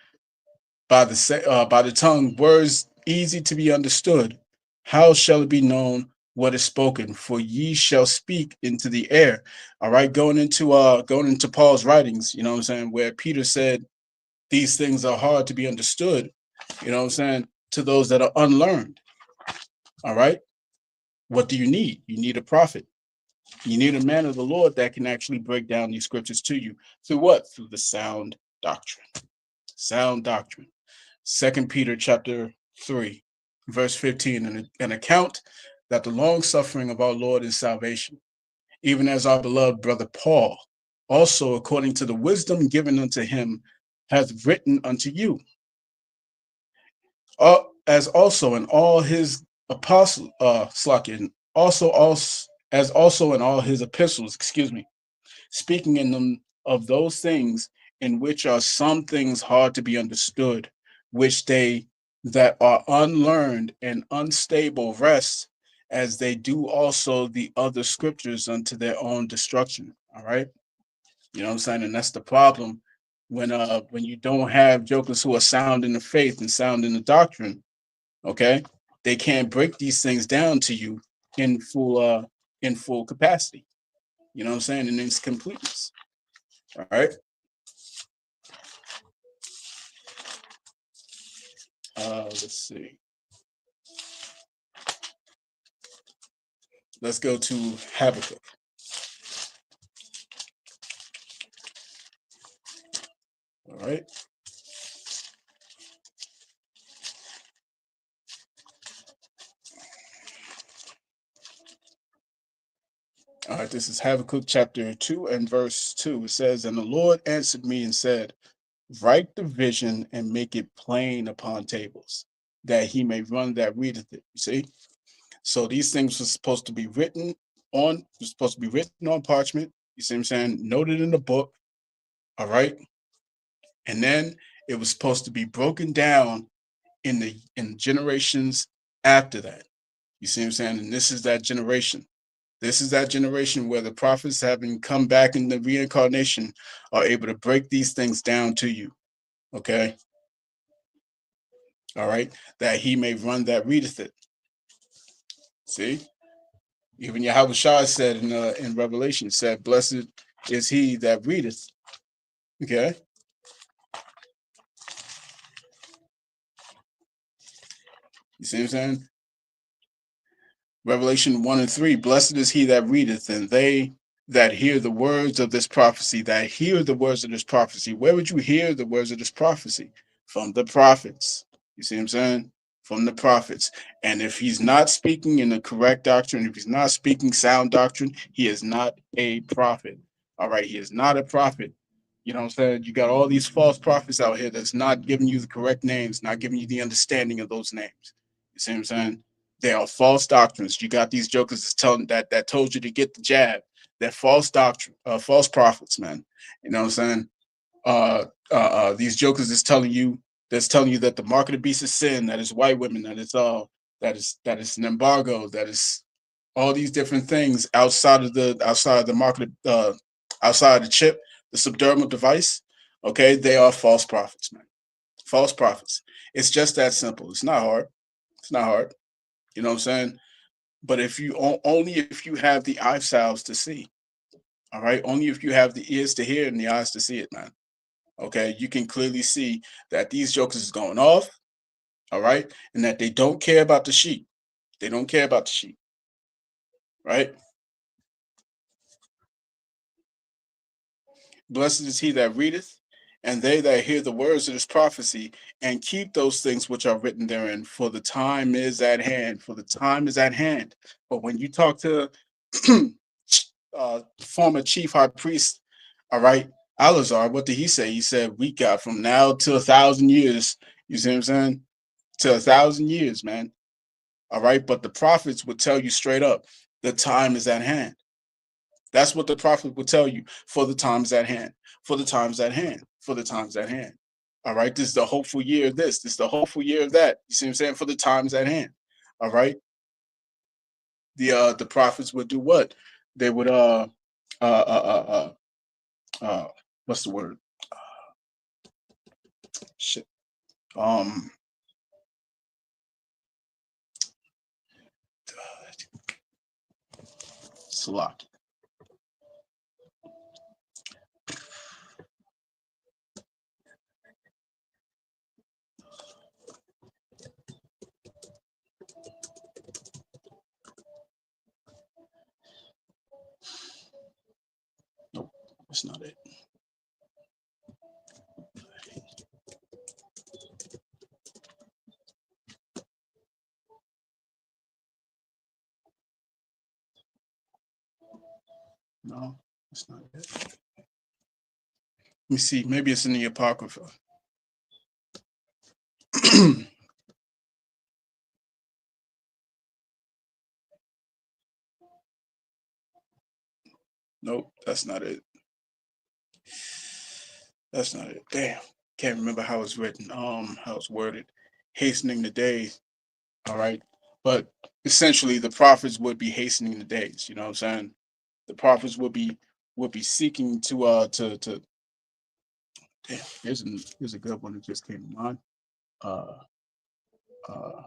by the tongue words easy to be understood, how shall it be known what is spoken? For ye shall speak into the air. All right, going into Paul's writings, you know what I'm saying, where Peter said these things are hard to be understood, you know what I'm saying, to those that are unlearned. All right. What do you need? You need a prophet. You need a man of the Lord that can actually break down these scriptures to you. Through what? Through the sound doctrine. Sound doctrine. Second Peter chapter 3, verse 15, an account that the long suffering of our Lord is salvation, even as our beloved brother Paul, also according to the wisdom given unto him, hath written unto you, as also in all his apostles, as also in all his epistles, excuse me, speaking in them of those things in which are some things hard to be understood, which they that are unlearned and unstable rest, as they do also the other scriptures unto their own destruction. All right. You know what I'm saying? And that's the problem when you don't have jokers who are sound in the faith and sound in the doctrine, okay? They can't break these things down to you in full capacity. You know what I'm saying? In its completeness. All right. Let's see. Let's go to Habakkuk. All right. All right, this is Habakkuk chapter 2 and verse 2. It says, "And the Lord answered me and said, write the vision and make it plain upon tables, that he may run that readeth it." You see? So these things were supposed to be written on parchment. You see what I'm saying? Noted in the book. All right. And then it was supposed to be broken down in generations after that. You see what I'm saying? And this is that generation. This is that generation where the prophets, having come back in the reincarnation, are able to break these things down to you. Okay. All right. That he may run that readeth it. See? Even Yahweh Shah said in Revelation, said, "Blessed is he that readeth." Okay. You see what I'm saying? Revelation 1 and 3, "Blessed is he that readeth, and they that hear the words of this prophecy," that hear the words of this prophecy. Where would you hear the words of this prophecy? From the prophets. You see what I'm saying? From the prophets. And if he's not speaking in the correct doctrine, if he's not speaking sound doctrine, he is not a prophet. All right. He is not a prophet. You know what I'm saying? You got all these false prophets out here that's not giving you the correct names, not giving you the understanding of those names. You see what I'm saying? They are false doctrines. You got these jokers that's telling that told you to get the jab. They're false doctrine, false prophets, man. You know what I'm saying? These jokers that's telling you that the mark of the beast is sin, that is white women, that is an embargo, that is all these different things outside of the market, outside of the chip, the subdermal device. Okay, they are false prophets, man. False prophets. It's just that simple. It's not hard. It's not hard. You know what I'm saying? But if you only if you have the eyesalves to see, all right, only if you have the ears to hear and the eyes to see it, man. Okay, you can clearly see that these jokers is going off, all right, and that they don't care about the sheep. They don't care about the sheep, right? Blessed is he that readeth, and they that hear the words of this prophecy, and keep those things which are written therein, for the time is at hand. For the time is at hand. But when you talk to former chief high priest, all right, Alazar, what did he say? He said, "We got from now to 1,000 years." You see what I'm saying? To 1,000 years, man. All right. But the prophets would tell you straight up, the time is at hand. That's what the prophet will tell you. For the times at hand. For the times at hand. For the times at hand. All right. This is the hopeful year of this. This is the hopeful year of that. You see what I'm saying? For the times at hand. All right. The prophets would do what? They would uh uh uh what's the word? Shit. Um Salak. Nope, that's not it. No, that's not it. Let me see. Maybe it's in the Apocrypha. Nope, that's not it. That's not it. Damn. Can't remember how it's written. How it's worded. Hastening the day. All right. but essentially the prophets would be hastening the days. You know what I'm saying? The prophets would be seeking to. Damn, here's a good one that just came to mind. Uh, uh,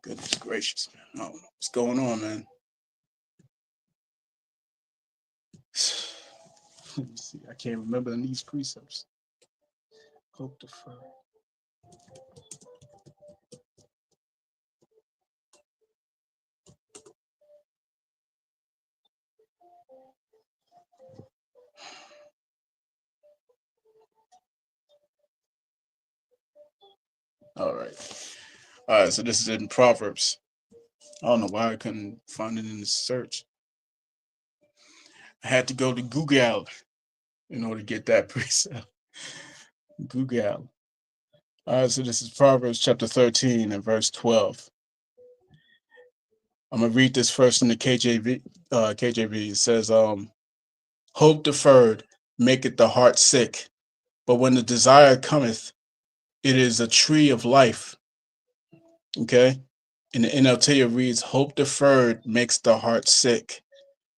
Goodness gracious, man! I don't know what's going on, man. Let me see. I can't remember these precepts. Hope deferred. All right. All right. So this is in Proverbs. I don't know why I couldn't find it in the search. I had to go to Google in order to get that precept. Google. All right. So this is Proverbs chapter 13 and verse 12. I'm gonna read this first in the KJV. KJV. It says, "Hope deferred maketh the heart sick, but when the desire cometh, it is a tree of life." Okay. In the NLT, it reads, "Hope deferred makes the heart sick,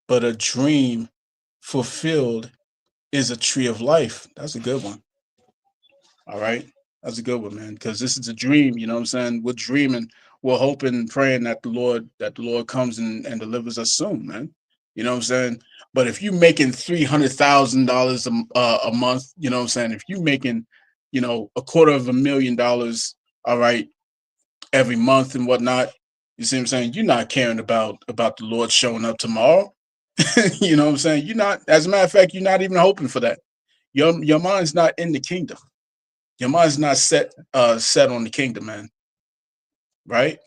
but a dream fulfilled is a tree of life." That's a good one. All right. That's a good one, man. Because this is a dream, you know what I'm saying? We're dreaming, we're hoping and praying that the Lord comes and delivers us soon, man. You know what I'm saying? But if you making $300,000 a month, you know what I'm saying? If you making, $250,000, all right, every month and whatnot, you see what I'm saying? You're not caring about the Lord showing up tomorrow. You know what I'm saying? You're not, as a matter of fact, you're not even hoping for that. Your mind's not in the kingdom. Your mind's not set on the kingdom, man. Right?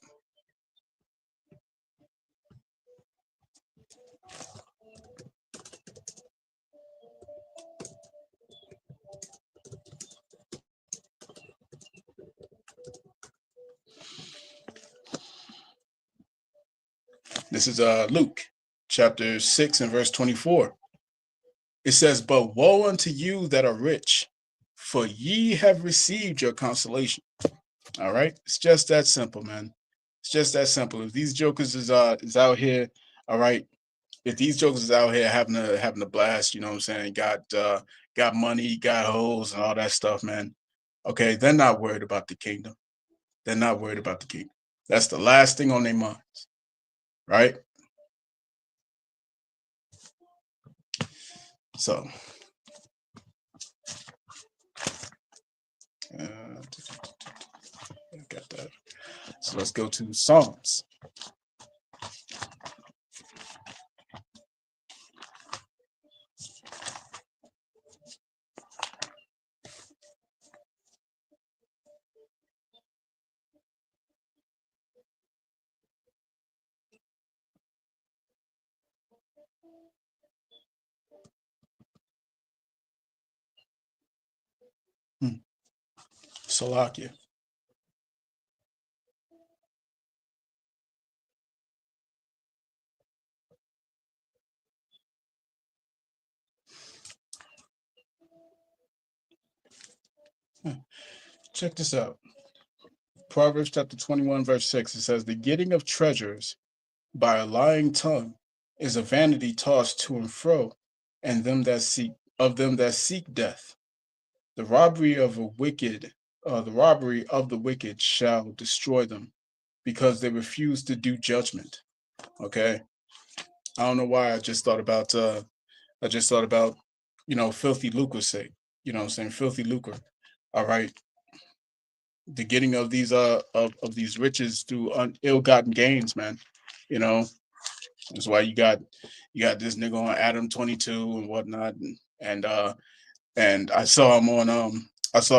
This is Luke chapter 6 and verse 24. It says, "But woe unto you that are rich, for ye have received your consolation." All right. It's just that simple, man. It's just that simple. If these jokers is out here, all right. If these jokers is out here having a blast, you know what I'm saying? Got money, got hoes and all that stuff, man. Okay, they're not worried about the kingdom. They're not worried about the kingdom. That's the last thing on their minds, right? So, got that. So let's go to Psalms. Hmm. Salakia. Hmm. Check this out. Proverbs chapter 21, verse 6. It says, "The getting of treasures by a lying tongue is a vanity tossed to and fro, and them that seek death. The robbery of the wicked shall destroy them, because they refuse to do judgment." Okay. I don't know why I just thought about, filthy lucre's sake. You know what I'm saying? Filthy lucre. All right. The getting of these riches through ill-gotten gains, man. You know, that's why you got this nigga on Adam 22 and whatnot, and I saw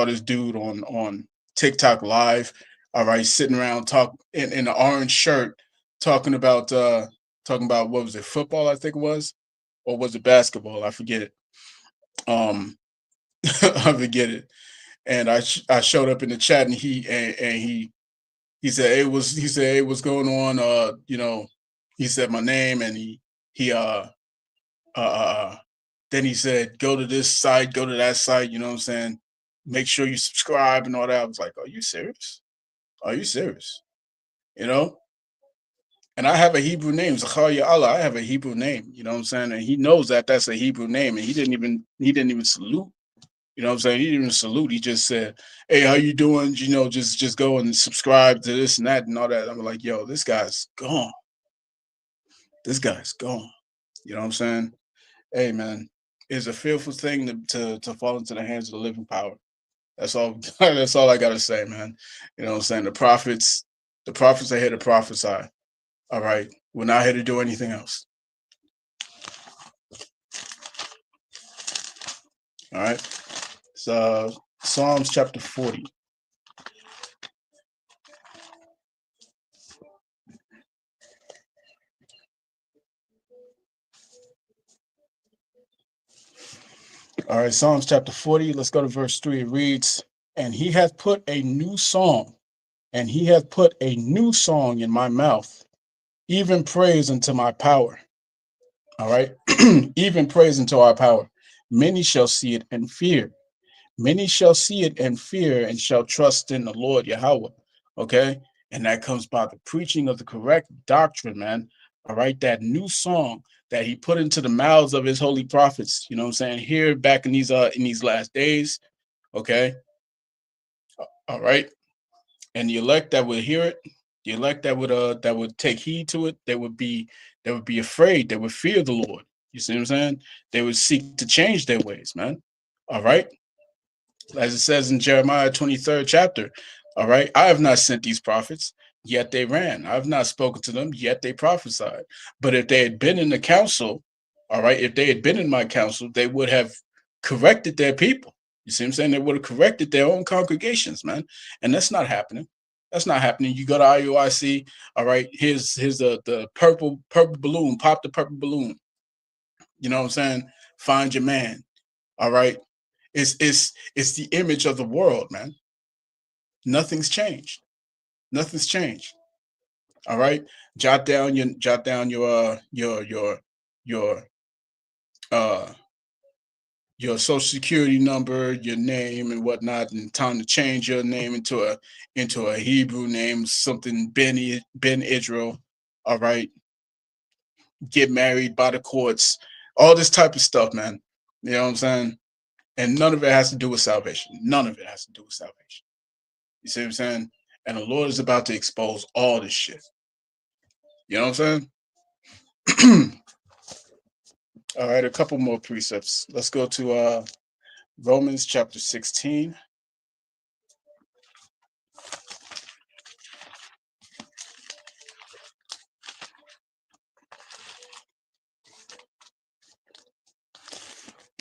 this dude on TikTok live, all right, sitting around talk in an orange shirt talking about what was it, football, I think it was, or was it basketball? I forget it. I forget it. And I showed up in the chat, and he said hey, what's going on? He said my name, and he uh, uh, then he said, go to this site, go to that site, you know what I'm saying? Make sure you subscribe and all that. I was like, are you serious? Are you serious? You know? And I have a Hebrew name, Zachariah Allah. I have a Hebrew name, you know what I'm saying? And he knows that that's a Hebrew name, and he didn't even salute. You know what I'm saying? He didn't even salute. He just said, hey, how you doing? You know, just go and subscribe to this and that and all that. I'm like, yo, this guy's gone. This guy's gone. You know what I'm saying? Hey man, it's a fearful thing to fall into the hands of the living power. That's all. That's all I gotta say, man. You know what I'm saying? The prophets are here to prophesy. All right, we're not here to do anything else. All right. So Psalms chapter 40. All right, Psalms chapter 40. Let's go to verse 3. It reads, "And he hath put a new song, and he hath put a new song in my mouth, even praise unto my power." All right. Even praise unto our power. Many shall see it and fear. Many shall see it and fear and shall trust in the Lord Yahweh. Okay. And that comes by the preaching of the correct doctrine, man. All right. That new song that he put into the mouths of his holy prophets, you know what I'm saying? Here back in these last days. Okay. All right. And the elect that would hear it, the elect that would take heed to it, they would be afraid, they would fear the Lord. You see what I'm saying? They would seek to change their ways, man. All right. As it says in Jeremiah 23rd chapter. All right. I have not sent these prophets, yet they ran. I have not spoken to them, yet they prophesied. But if they had been in the council, all right, if they had been in my council, they would have corrected their people. You see what I'm saying? They would have corrected their own congregations, man. And that's not happening. That's not happening. You go to IUIC, all right, here's the purple balloon, pop the purple balloon. You know what I'm saying? Find your man. All right. It's the image of the world, man. Nothing's changed. Nothing's changed. All right. Jot down your uh your social security number, your name and whatnot, and time to change your name into a Hebrew name, something Ben Israel. All right. Get married by the courts, all this type of stuff, man. You know what I'm saying? And none of it has to do with salvation. None of it has to do with salvation. You see what I'm saying? And the Lord is about to expose all this shit. You know what I'm saying? All right, a couple more precepts. Let's go to Romans chapter 16.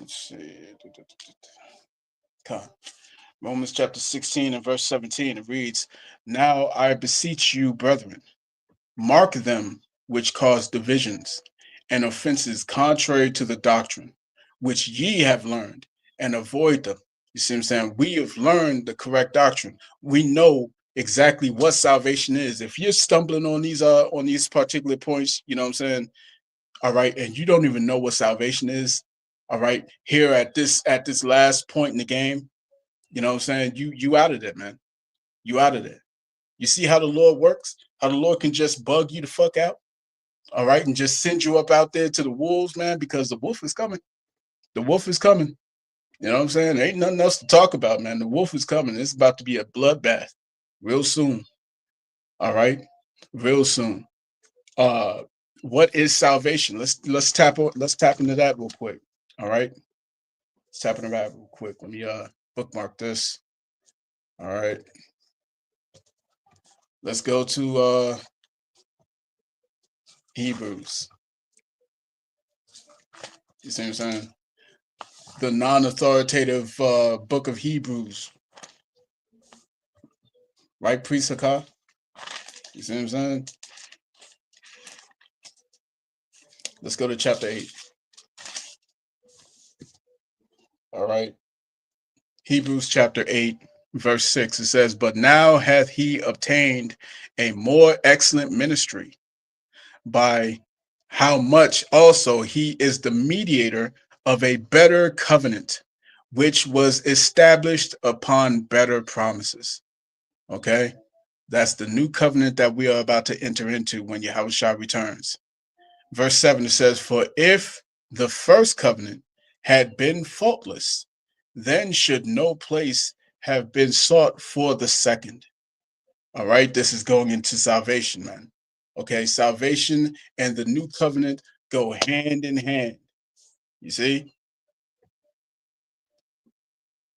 Let's see. Come. Romans chapter 16 and verse 17. It reads, "Now I beseech you, brethren, mark them which cause divisions and offenses contrary to the doctrine, which ye have learned, and avoid them." You see what I'm saying? We have learned the correct doctrine. We know exactly what salvation is. If you're stumbling on these particular points, you know what I'm saying? All right, and you don't even know what salvation is, all right, here at this last point in the game, you know what I'm saying? You out of there, man. You out of there. You see how the Lord works? How the Lord can just bug you the fuck out? All right, and just send you up out there to the wolves, man, because the wolf is coming. The wolf is coming. You know what I'm saying? There ain't nothing else to talk about, man. The wolf is coming. It's about to be a bloodbath real soon. All right, real soon. Uh, what is salvation? Let's tap into that real quick. All right, let's tap into that real quick. Let me bookmark this. All right, let's go to Hebrews. You see what I'm saying? The non-authoritative book of Hebrews, right, Priest Hakah? You see what I'm saying? Let's go to chapter 8. All right. Hebrews chapter 8, verse 6. It says, "But now hath he obtained a more excellent ministry, by how much also he is the mediator of a better covenant, which was established upon better promises." Okay. That's the new covenant that we are about to enter into when Yahushua returns. Verse 7, it says, "For if the first covenant had been faultless, then should no place have been sought for the second." All right, this is going into salvation, man. Okay, salvation and the new covenant go hand in hand. You see?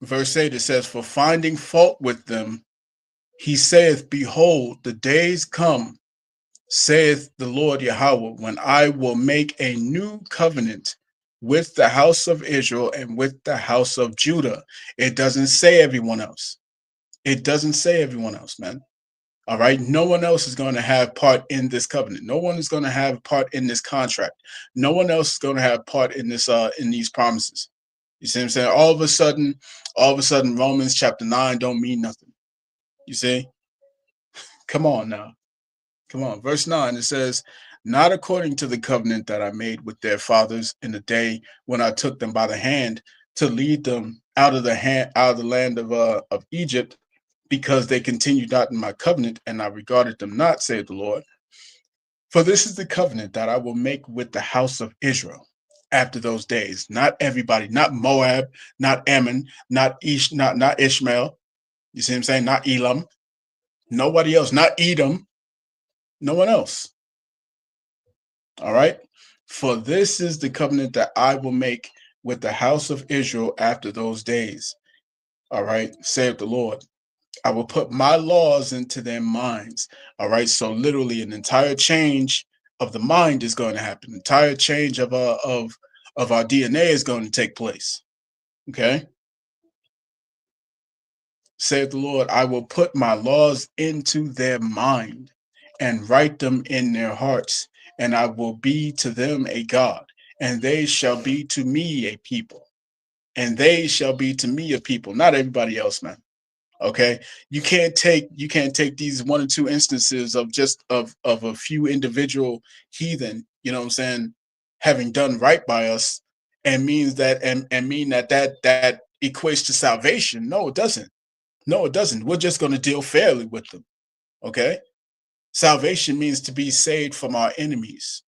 Verse 8, it says, "For finding fault with them, he saith, Behold, the days come, saith the Lord Yahweh, when I will make a new covenant with the house of Israel and with the house of Judah." It doesn't say everyone else. It doesn't say everyone else, man. All right. No one else is going to have part in this covenant. No one is going to have part in this contract. No one else is going to have part in this in these promises. You see what I'm saying? All of a sudden, Romans chapter 9 don't mean nothing. You see? Come on now. Come on. Verse 9, it says, "Not according to the covenant that I made with their fathers in the day when I took them by the hand to lead them out of the land of Egypt, because they continued not in my covenant, and I regarded them not, saith the Lord. For this is the covenant that I will make with the house of Israel after those days." Not everybody, not Moab, not Ammon, not Ishmael. You see what I'm saying? Not Elam. Nobody else. Not Edom. No one else. All right. "For this is the covenant that I will make with the house of Israel after those days. All right, saith the Lord. I will put my laws into their minds." All right. So literally an entire change of the mind is going to happen. Entire change of our DNA is going to take place. Okay. Saith the Lord, "I will put my laws into their mind and write them in their hearts, and I will be to them a God, and they shall be to me a people, and they shall be to me a people." Not everybody else, man. Okay. You can't take these one or two instances of just of a few individual heathen, you know what I'm saying, having done right by us, and means that and mean that equates to salvation. No, it doesn't. No, it doesn't. We're just going to deal fairly with them. Okay. Salvation means to be saved from our enemies.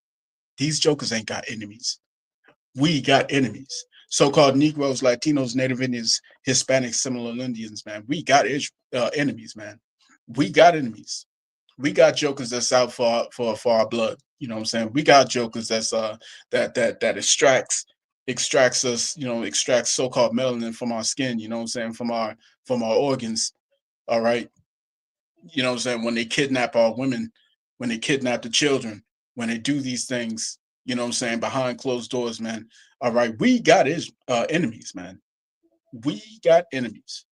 These jokers ain't got enemies. We got enemies. So-called Negroes, Latinos, Native Indians, Hispanics, Seminole Indians, man. We got enemies, man. We got enemies. We got jokers that's out for our blood. You know what I'm saying? We got jokers that's that extracts us, extracts so-called melanin from our skin, you know what I'm saying, from our organs. All right. You know what I'm saying? When they kidnap our women, when they kidnap the children, when they do these things, you know what I'm saying, behind closed doors, man. All right, we got enemies, man. We got enemies.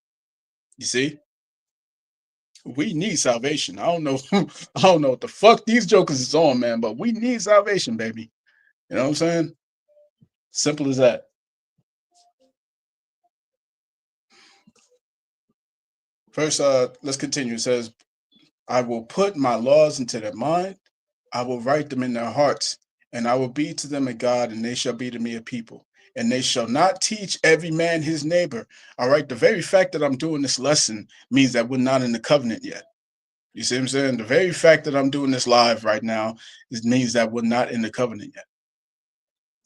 You see, we need salvation. I don't know, I don't know what the fuck these jokers is on, man, but we need salvation, baby. You know what I'm saying? Simple as that. First, let's continue. It says, "I will put my laws into their mind, I will write them in their hearts, and I will be to them a God, and they shall be to me a people. And they shall not teach every man his neighbor." All right. The very fact that I'm doing this lesson means that we're not in the covenant yet. You see what I'm saying? The very fact that I'm doing this live right now means that we're not in the covenant yet.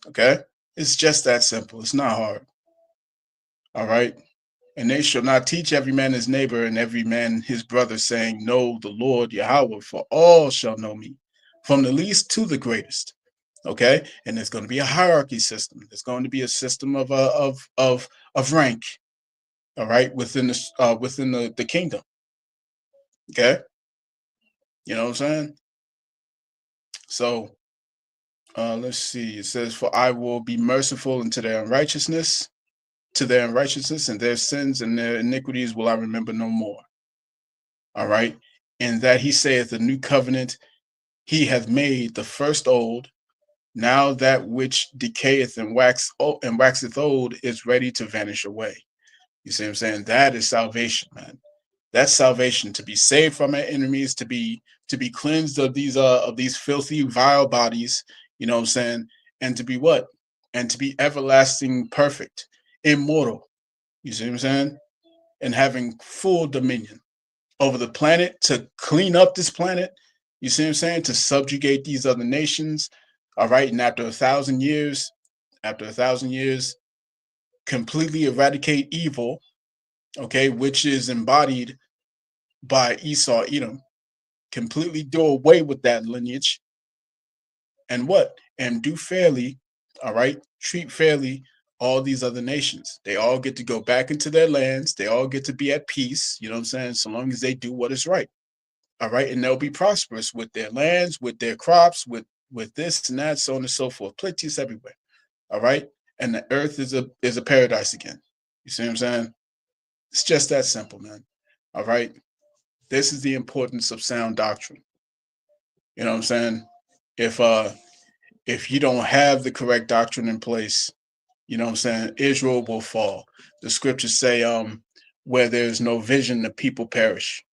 Okay. It's just that simple. It's not hard. All right. "And they shall not teach every man his neighbor and every man his brother, saying, Know the Lord Yahweh, for all shall know me, from the least to the greatest." Okay. And there's going to be a hierarchy system. There's going to be a system of rank. All right. Within the kingdom. Okay. You know what I'm saying? So let's see. It says, "For I will be merciful unto their unrighteousness, and their sins and their iniquities will I remember no more." All right. "And that he saith the new covenant he hath made the first old. Now that which decayeth and waxeth old is ready to vanish away. You see what I'm saying? That is salvation, man. That's salvation, to be saved from our enemies, to be cleansed of these filthy, vile bodies, you know what I'm saying? And to be what? And to be everlasting, perfect, immortal. You see what I'm saying? And having full dominion over the planet, to clean up this planet. You see what I'm saying? To subjugate these other nations. All right. And after a thousand years, completely eradicate evil, okay, which is embodied by Esau, Edom, completely do away with that lineage, and what? And do fairly, all right, treat fairly all these other nations. They all get to go back into their lands. They all get to be at peace, you know what I'm saying? So long as they do what is right. All right. And they'll be prosperous with their lands, with their crops, with this and that, so on and so forth. Plenty everywhere. All right. And the earth is a paradise again. You see what I'm saying? It's just that simple, man. All right. This is the importance of sound doctrine. You know what I'm saying? If if you don't have the correct doctrine in place, you know what I'm saying, Israel will fall. The scriptures say, where there's no vision, the people perish.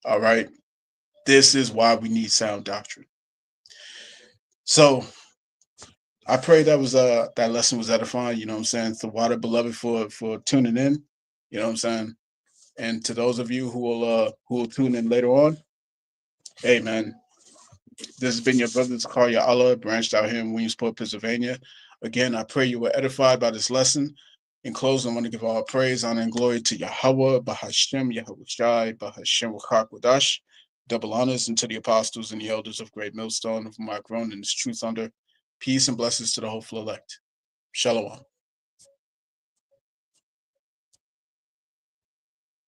All right. This is why we need sound doctrine. So I pray that lesson was edifying, you know what I'm saying? The water beloved for tuning in, you know what I'm saying? And to those of you who will tune in later on, hey man, this has been your brother Zakaria Allah, branched out here in Williamsport, Pennsylvania. Again, I pray you were edified by this lesson. In closing, I want to give all praise, honor, and glory to Yahweh, Bahashem, Yahweh Shai, Bahashem, Wadash. Double honors unto the apostles and the elders of Great Millstone, of whom I grown in this truth under. Peace and blessings to the hopeful elect. Shalom.